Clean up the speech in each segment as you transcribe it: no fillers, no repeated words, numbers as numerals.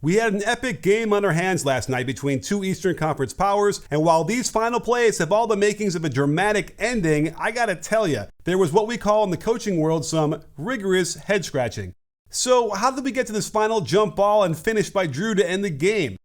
We had an epic game on our hands last night between two Eastern Conference powers, and while these final plays have all the makings of a dramatic ending, I gotta tell ya, there was what we call in the coaching world some rigorous head scratching. So how did we get to this final jump ball and finish by Drew to end the game?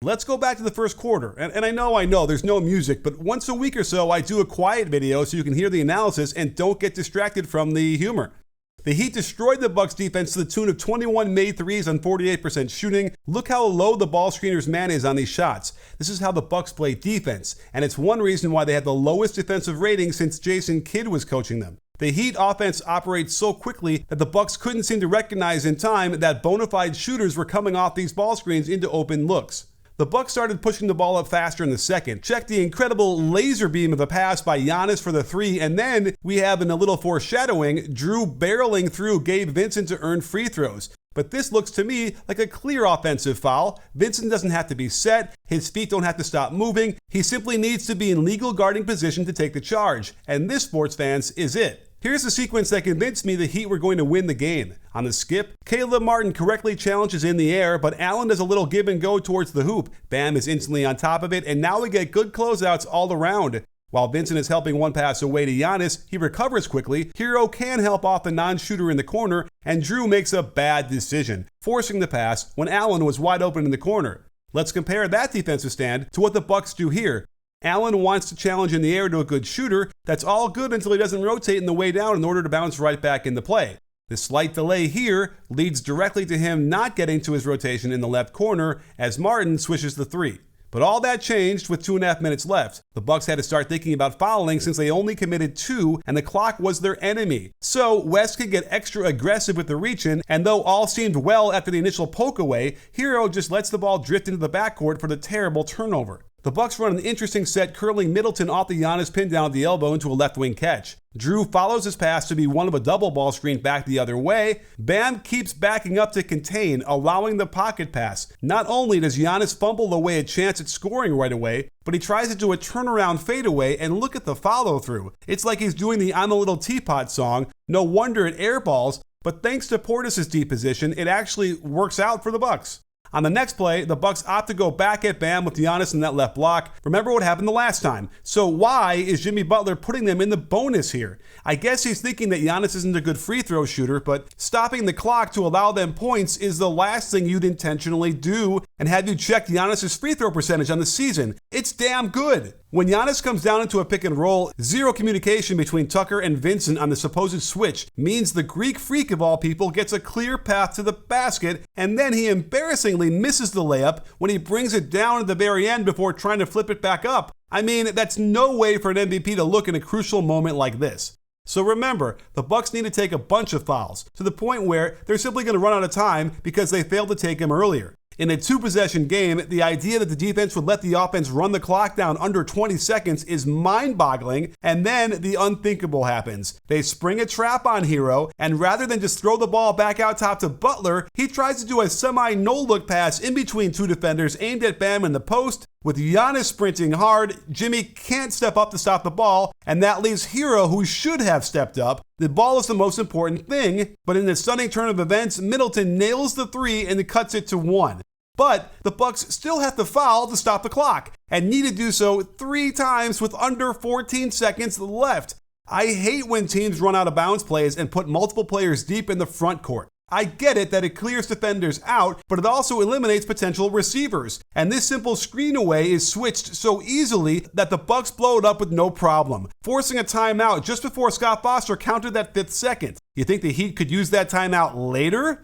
Let's go back to the first quarter, and I know there's no music, but once a week or so I do a quiet video so you can hear the analysis and don't get distracted from the humor. The Heat destroyed the Bucks defense to the tune of 21 made threes on 48% shooting. Look how low the ball screener's man is on these shots. This is how the Bucks play defense, and it's one reason why they had the lowest defensive rating since Jason Kidd was coaching them. The Heat offense operates so quickly that the Bucks couldn't seem to recognize in time that bona fide shooters were coming off these ball screens into open looks. The Bucks started pushing the ball up faster in the second. Check the incredible laser beam of a pass by Giannis for the three, and then we have, in a little foreshadowing, Drew barreling through Gabe Vincent to earn free throws. But this looks to me like a clear offensive foul. Vincent doesn't have to be set, his feet don't have to stop moving, he simply needs to be in legal guarding position to take the charge. And this, sports fans, is it. Here's the sequence that convinced me the Heat were going to win the game. On the skip, Caleb Martin correctly challenges in the air, but Allen does a little give and go towards the hoop. Bam is instantly on top of it, and now we get good closeouts all around. While Vincent is helping one pass away to Giannis, he recovers quickly. Hero can help off the non-shooter in the corner, and Drew makes a bad decision, forcing the pass when Allen was wide open in the corner. Let's compare that defensive stand to what the Bucks do here. Allen wants to challenge in the air to a good shooter. That's all good until he doesn't rotate in the way down in order to bounce right back into play. The slight delay here leads directly to him not getting to his rotation in the left corner as Martin swishes the three. But all that changed with 2.5 minutes left. The Bucks had to start thinking about fouling since they only committed 2 and the clock was their enemy. So West could get extra aggressive with the reach-in, and though all seemed well after the initial poke away, Hero just lets the ball drift into the backcourt for the terrible turnover. The Bucks run an interesting set, curling Middleton off the Giannis pin down at the elbow into a left wing catch. Drew follows his pass to be one of a double ball screen back the other way. Bam keeps backing up to contain, allowing the pocket pass. Not only does Giannis fumble away a chance at scoring right away, but he tries to do a turnaround fadeaway, and look at the follow through. It's like he's doing the I'm a Little Teapot song. No wonder it airballs, but thanks to Portis' deep position, it actually works out for the Bucks. On the next play, the Bucks opt to go back at Bam with Giannis in that left block. Remember what happened the last time. So why is Jimmy Butler putting them in the bonus here? I guess he's thinking that Giannis isn't a good free throw shooter, but stopping the clock to allow them points is the last thing you'd intentionally do. And have you checked Giannis' free throw percentage on the season? It's damn good. When Giannis comes down into a pick and roll, zero communication between Tucker and Vincent on the supposed switch means the Greek freak of all people gets a clear path to the basket, and then he embarrassingly misses the layup when he brings it down at the very end before trying to flip it back up. I mean, that's no way for an MVP to look in a crucial moment like this. So remember, the Bucks need to take a bunch of fouls, to the point where they're simply going to run out of time because they failed to take them earlier. In a two-possession game, the idea that the defense would let the offense run the clock down under 20 seconds is mind-boggling, and then the unthinkable happens. They spring a trap on Hero, and rather than just throw the ball back out top to Butler, he tries to do a semi-no-look pass in between two defenders aimed at Bam in the post. With Giannis sprinting hard, Jimmy can't step up to stop the ball, and that leaves Hero, who should have stepped up. The ball is the most important thing, but in a stunning turn of events, Middleton nails the three and cuts it to 1. But the Bucks still have to foul to stop the clock, and need to do so 3 times with under 14 seconds left. I hate when teams run out of bounds plays and put multiple players deep in the front court. I get it that it clears defenders out, but it also eliminates potential receivers. And this simple screen away is switched so easily that the Bucks blow it up with no problem, forcing a timeout just before Scott Foster counted that 5th second. You think the Heat could use that timeout later?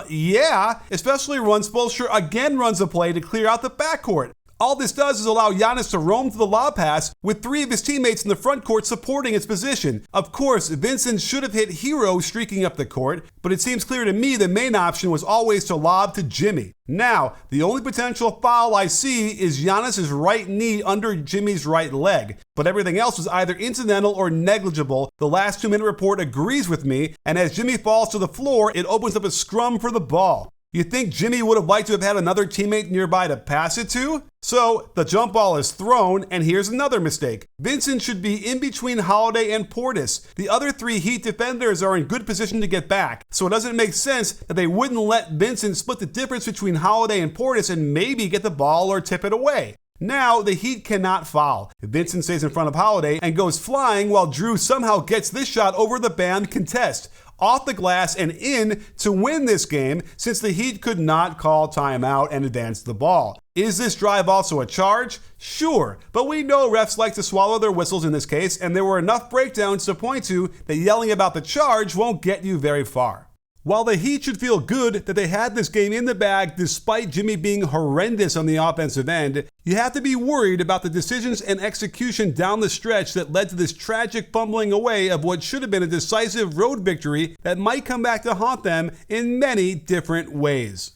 Yeah, especially when Spoelstra again runs a play to clear out the backcourt. All this does is allow Giannis to roam to the lob pass with 3 of his teammates in the front court supporting its position. Of course, Vincent should have hit Hero streaking up the court, but it seems clear to me the main option was always to lob to Jimmy. Now, the only potential foul I see is Giannis' right knee under Jimmy's right leg, but everything else was either incidental or negligible. The last 2-minute report agrees with me, and as Jimmy falls to the floor, it opens up a scrum for the ball. You think Jimmy would have liked to have had another teammate nearby to pass it to? So, the jump ball is thrown, and here's another mistake. Vincent should be in between Holiday and Portis. The other three Heat defenders are in good position to get back, so it doesn't make sense that they wouldn't let Vincent split the difference between Holiday and Portis and maybe get the ball or tip it away. Now, the Heat cannot foul. Vincent stays in front of Holiday and goes flying while Drew somehow gets this shot over the banned contest, off the glass and in to win this game since the Heat could not call timeout and advance the ball. Is this drive also a charge? Sure, but we know refs like to swallow their whistles in this case, and there were enough breakdowns to point to that yelling about the charge won't get you very far. While the Heat should feel good that they had this game in the bag despite Jimmy being horrendous on the offensive end, you have to be worried about the decisions and execution down the stretch that led to this tragic fumbling away of what should have been a decisive road victory that might come back to haunt them in many different ways.